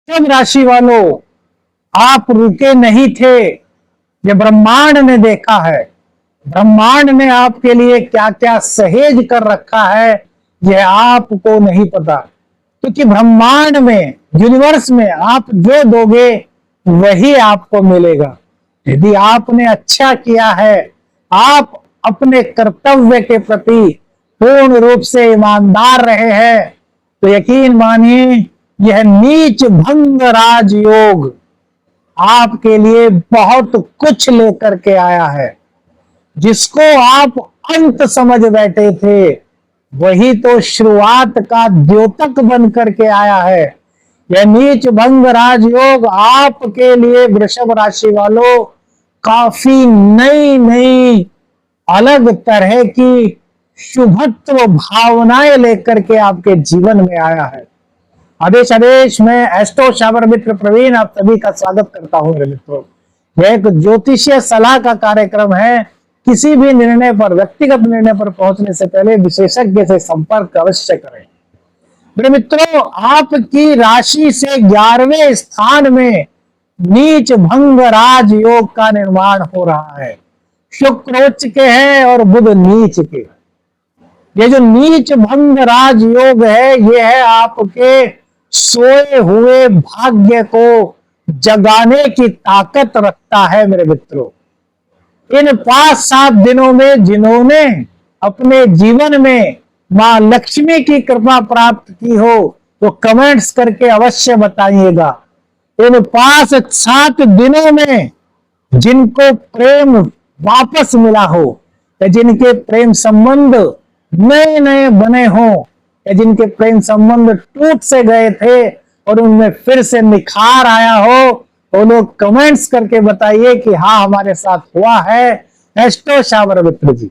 सब राशि वालों, आप रुके नहीं थे। ये ब्रह्मांड ने देखा है। ब्रह्मांड ने आपके लिए क्या क्या सहेज कर रखा है, यह आपको नहीं पता। क्योंकि ब्रह्मांड में, यूनिवर्स में आप जो दोगे वही आपको मिलेगा। यदि आपने अच्छा किया है, आप अपने कर्तव्य के प्रति पूर्ण रूप से ईमानदार रहे हैं, तो यकीन मानिए यह नीच भंग राजयोग आपके लिए बहुत कुछ लेकर के आया है। जिसको आप अंत समझ बैठे थे, वही तो शुरुआत का द्योतक बन करके आया है। यह नीच भंग राजयोग आपके लिए वृषभ राशि वालों काफी नई नई अलग तरह की शुभत्व भावनाएं लेकर के आपके जीवन में आया है। आदेश आदेश में एस्ट्रो शावर मित्र प्रवीण आप सभी का स्वागत करता हूं। मेरे मित्रों, यह एक ज्योतिषीय सलाह का कार्यक्रम है। किसी भी निर्णय पर, व्यक्तिगत निर्णय पर पहुंचने से पहले विशेषज्ञ से संपर्क अवश्य करें। मेरे मित्रों, आपकी राशि से 11वें स्थान में नीच भंग राज योग का निर्माण हो रहा है। शुक्र उच्च के हैं और बुध नीच के। ये जो नीच भंग राज योग है, यह है आपके सोए हुए भाग्य को जगाने की ताकत रखता है। मेरे मित्रों, इन 5-7 दिनों में जिन्होंने अपने जीवन में मां लक्ष्मी की कृपा प्राप्त की हो, तो कमेंट्स करके अवश्य बताइएगा। इन 5-7 दिनों में जिनको प्रेम वापस मिला हो, या जिनके प्रेम संबंध नए नए बने हो, या जिनके प्रेम संबंध टूट से गए थे और उनमें फिर से निखार आया हो, वो लोग कमेंट्स करके बताइए कि हाँ हमारे साथ हुआ है। एस्ट्रो शावर मित्र जी,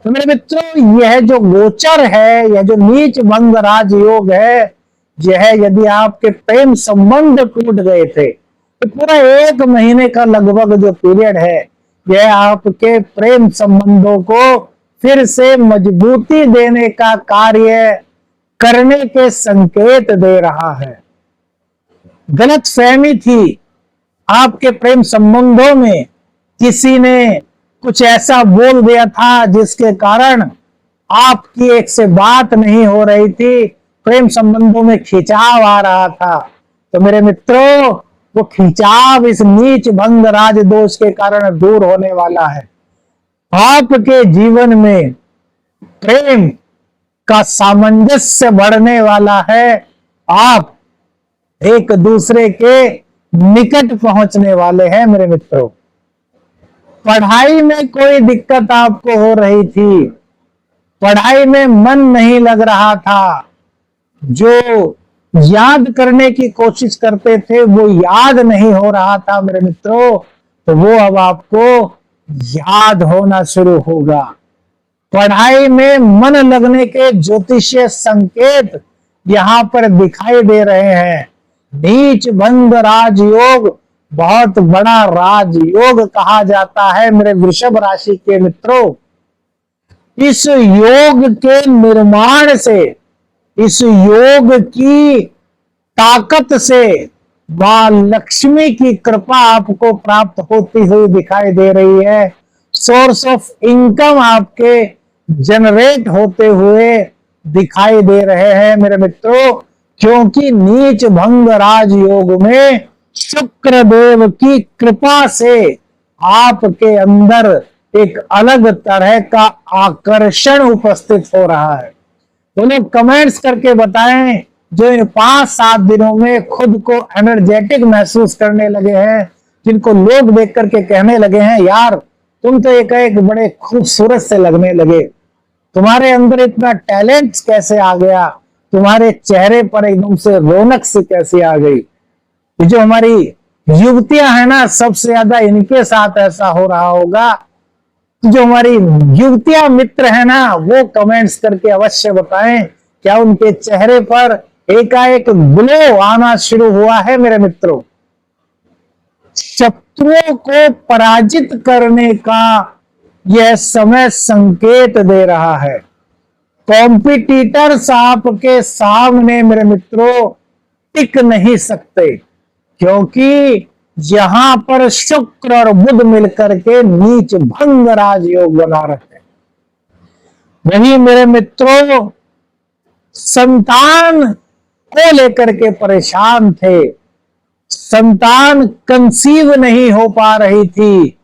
तो मेरे मित्रों, यह जो गोचर है, यह जो नीच भंग राज योग है, यह यदि आपके प्रेम संबंध टूट गए थे, तो पूरा 1 महीने का लगभग जो पीरियड है, यह आपके प्रेम संबंधों को फिर से मजबूती देने का कार्य करने के संकेत दे रहा है। गलत फहमी थी आपके प्रेम संबंधों में, किसी ने कुछ ऐसा बोल दिया था जिसके कारण आपकी एक से बात नहीं हो रही थी, प्रेम संबंधों में खिंचाव आ रहा था। तो मेरे मित्रों, वो खिंचाव इस नीच भंग राज दोष के कारण दूर होने वाला है। आपके जीवन में प्रेम का सामंजस्य बढ़ने वाला है। आप एक दूसरे के निकट पहुंचने वाले हैं। मेरे मित्रों, पढ़ाई में कोई दिक्कत आपको हो रही थी, पढ़ाई में मन नहीं लग रहा था, जो याद करने की कोशिश करते थे वो याद नहीं हो रहा था, मेरे मित्रों, तो वो अब आपको याद होना शुरू होगा। पढ़ाई में मन लगने के ज्योतिषीय संकेत यहां पर दिखाई दे रहे हैं। नीच भंग राजयोग बहुत बड़ा राजयोग कहा जाता है। मेरे वृषभ राशि के मित्रों, इस योग के निर्माण से, इस योग की ताकत से मां लक्ष्मी की कृपा आपको प्राप्त होती हुई दिखाई दे रही है। सोर्स ऑफ इनकम आपके जनरेट होते हुए दिखाई दे रहे हैं मेरे मित्रों, क्योंकि नीच भंग राज योग में शुक्र देव की कृपा से आपके अंदर एक अलग तरह का आकर्षण उपस्थित हो रहा है। तो लोग कमेंट्स करके बताएं, जो इन 5-7 दिनों में खुद को एनर्जेटिक महसूस करने लगे हैं, जिनको लोग देख करके कहने लगे हैं यार तुम तो एक बड़े खूबसूरत से लगने लगे, तुम्हारे अंदर इतना टैलेंट कैसे आ गया, तुम्हारे चेहरे पर एकदम से रौनक सी कैसी आ गई। ये जो हमारी युवतियां हैं ना, सबसे ज्यादा इनके साथ ऐसा हो रहा होगा। जो हमारी युवतियां मित्र है ना, वो कमेंट्स करके अवश्य बताएं क्या उनके चेहरे पर एकाएक ग्लो आना शुरू हुआ है। मेरे मित्रों, शत्रुओं को पराजित करने का यह समय संकेत दे रहा है। कॉम्पिटिटर्स आपके सामने मेरे मित्रों टिक नहीं सकते, क्योंकि यहां पर शुक्र और बुध मिलकर के नीच भंग राजयोग बना रहे हैं। वही मेरे मित्रों, संतान को लेकर के परेशान थे, संतान कंसीव नहीं हो पा रही थी,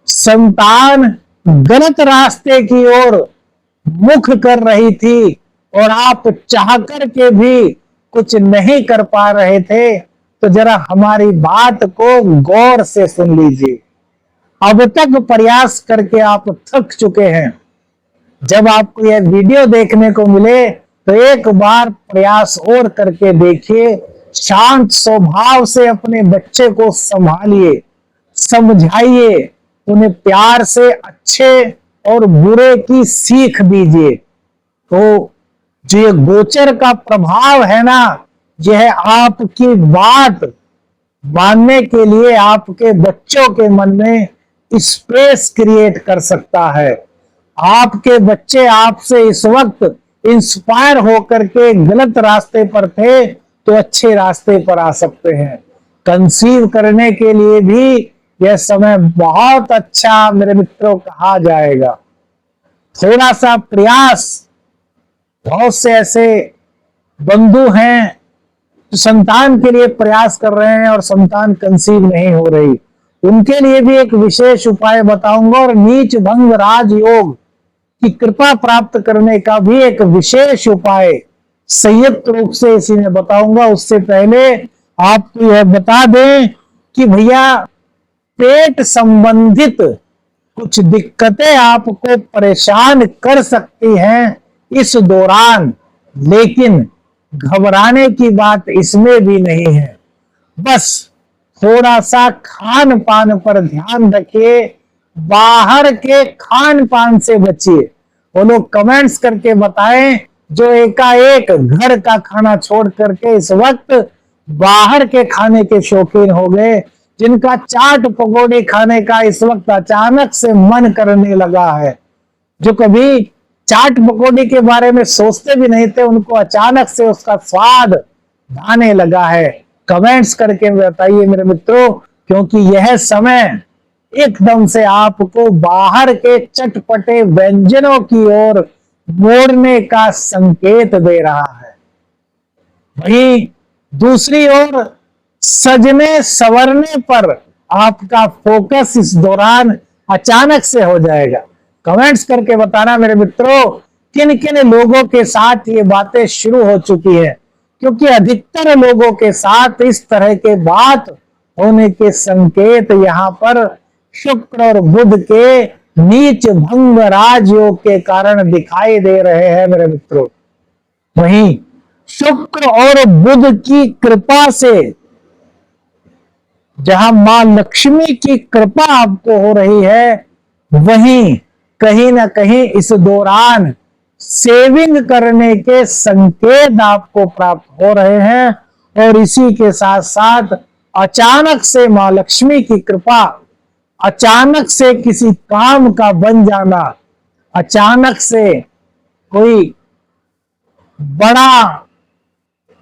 संतान गलत रास्ते की ओर मुख कर रही थी, और आप चाह कर के भी कुछ नहीं कर पा रहे थे, तो जरा हमारी बात को गौर से सुन लीजिए। अब तक प्रयास करके आप थक चुके हैं, जब आपको यह वीडियो देखने को मिले तो एक बार प्रयास और करके देखिए। शांत स्वभाव से अपने बच्चे को संभालिए, समझाइए, उन्हें प्यार से अच्छे और बुरे की सीख दीजिए। तो जो ये गोचर का प्रभाव है ना, यह आपकी बात मानने के लिए आपके बच्चों के मन में स्पेस क्रिएट कर सकता है। आपके बच्चे आपसे इस वक्त इंस्पायर होकर के गलत रास्ते पर थे, तो अच्छे रास्ते पर आ सकते हैं। कंसीव करने के लिए भी यह समय बहुत अच्छा मेरे मित्रों कहा जाएगा। थोड़ा सा प्रयास, बहुत से ऐसे बंधु हैं जो संतान के लिए प्रयास कर रहे हैं और संतान कंसीव नहीं हो रही, उनके लिए भी एक विशेष उपाय बताऊंगा, और नीच भंग राजयोग की कृपा प्राप्त करने का भी एक विशेष उपाय संयुक्त रूप से इसी में बताऊंगा। उससे पहले आपको यह बता दें कि भैया, पेट संबंधित कुछ दिक्कतें आपको परेशान कर सकती हैं इस दौरान, लेकिन घबराने की बात इसमें भी नहीं है। बस थोड़ा सा खान पान पर ध्यान रखिए, बाहर के खान पान से बचिए। वो लोग कमेंट्स करके बताएं जो एकाएक घर का खाना छोड़ करके इस वक्त बाहर के खाने के शौकीन हो गए, जिनका चाट पकौड़े खाने का इस वक्त अचानक से मन करने लगा है, जो कभी चाट पकौड़े के बारे में सोचते भी नहीं थे, उनको अचानक से उसका स्वाद आने लगा है। कमेंट्स करके बताइए मेरे मित्रों, क्योंकि यह समय एकदम से आपको बाहर के चटपटे व्यंजनों की ओर मोड़ने का संकेत दे रहा है। वहीं दूसरी ओर सजने संवरने पर आपका फोकस इस दौरान अचानक से हो जाएगा। कमेंट्स करके बताना मेरे मित्रों, किन किन लोगों के साथ ये बातें शुरू हो चुकी है, क्योंकि अधिकतर लोगों के साथ इस तरह के बात होने के संकेत यहाँ पर शुक्र और बुध के नीच भंग राजयोग के कारण दिखाई दे रहे हैं मेरे मित्रों। वहीं शुक्र और बुध की कृपा से, जहां मां लक्ष्मी की कृपा आपको हो रही है, वहीं कहीं ना कहीं इस दौरान सेविंग करने के संकेत आपको प्राप्त हो रहे हैं, और इसी के साथ साथ अचानक से मां लक्ष्मी की कृपा, अचानक से किसी काम का बन जाना, अचानक से कोई बड़ा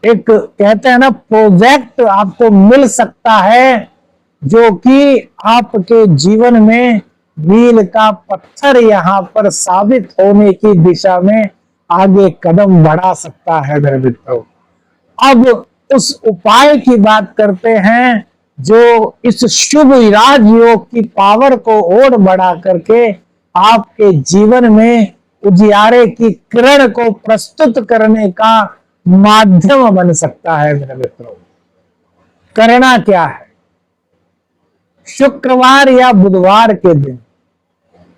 एक कहते हैं ना प्रोजेक्ट आपको मिल सकता है, जो कि आपके जीवन में मील का पत्थर यहाँ पर साबित होने की दिशा में आगे कदम बढ़ा सकता है मेरे मित्रों। अब उस उपाय की बात करते हैं जो इस शुभ राजयोग की पावर को और बढ़ा करके आपके जीवन में उजियारे की किरण को प्रस्तुत करने का माध्यम बन सकता है मेरे मित्रों। करना क्या है? शुक्रवार या बुधवार के दिन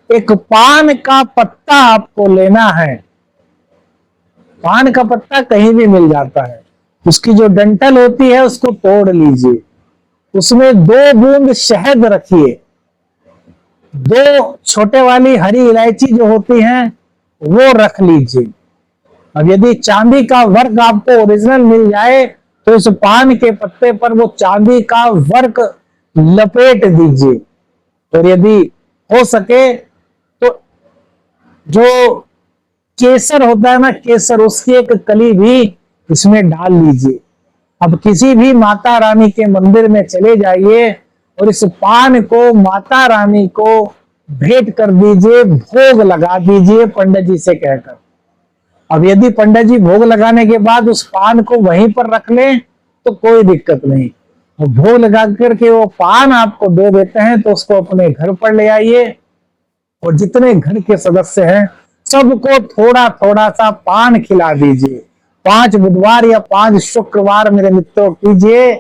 एक पान का पत्ता आपको लेना है। पान का पत्ता कहीं भी मिल जाता है, उसकी जो डंठल होती है उसको तोड़ लीजिए, उसमें 2 बूंद शहद रखिए, 2 छोटे वाली हरी इलायची जो होती हैं वो रख लीजिए। अब यदि चांदी का वर्क आपको ओरिजिनल मिल जाए तो इस पान के पत्ते पर वो चांदी का वर्क लपेट दीजिए, और यदि हो सके तो जो केसर होता है ना, केसर, उसकी एक कली भी इसमें डाल लीजिए। अब किसी भी माता रानी के मंदिर में चले जाइए और इस पान को माता रानी को भेंट कर दीजिए, भोग लगा दीजिए पंडित जी से कहकर। अब यदि पंडित जी भोग लगाने के बाद उस पान को वहीं पर रख लें तो कोई दिक्कत नहीं, और भोग लगा करके वो पान आपको दे देते हैं तो उसको अपने घर पर ले आइए और जितने घर के सदस्य हैं सबको थोड़ा थोड़ा सा पान खिला दीजिए। 5 बुधवार या 5 शुक्रवार मेरे मित्रों कीजिए,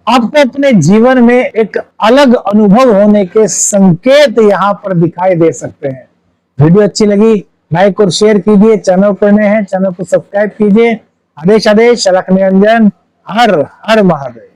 आपको अपने जीवन में एक अलग अनुभव होने के संकेत यहाँ पर दिखाई दे सकते हैं। वीडियो अच्छी लगी लाइक और शेयर कीजिए, चैनल पर नए हैं चैनल को सब्सक्राइब कीजिए। आदेश आदेश अलख निरंजन, हर हर महादेव।